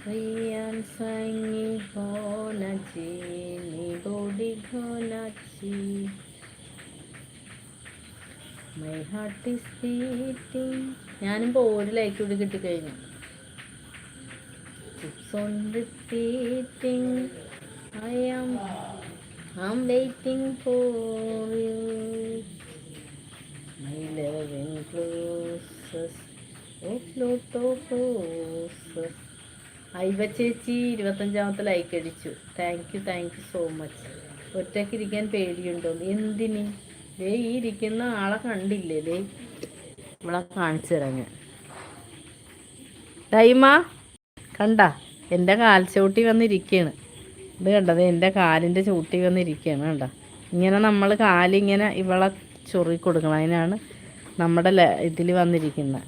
Rian sangi honachi, ni body honachi. My heart is beating. ഞാനിപ്പോൾ ഒരു like കൂടി കിട്ടിക്കഴിഞ്ഞു. It's on repeating. I'm waiting for you. My loving closest. Lot of roses. Aiva ചേച്ചി 25ാമത്തെ like അടിച്ചു. Thank you so much. ഒറ്റയ്ക്കിരിക്കാൻ പേടിയുണ്ടോ? എന്തിന്? ദേ ഈ ഇരിക്കുന്ന ആളെ കണ്ടില്ലേ? ദേ ഇവിടെ കാണിച്ചു തരാം ഞാൻ. ടൈമ കണ്ട എൻ്റെ കാൽ ചവിട്ടി വന്നിരിക്കുകയാണ്. ഇത് കണ്ടത് എൻ്റെ കാലിൻ്റെ ചവിട്ടി വന്നിരിക്കുകയാണ്. കണ്ട ഇങ്ങനെ നമ്മൾ കാലിങ്ങനെ ഇവളെ ചൊറി കൊടുക്കണം. അതിനാണ് നമ്മുടെ ഇതിൽ വന്നിരിക്കുന്നത്.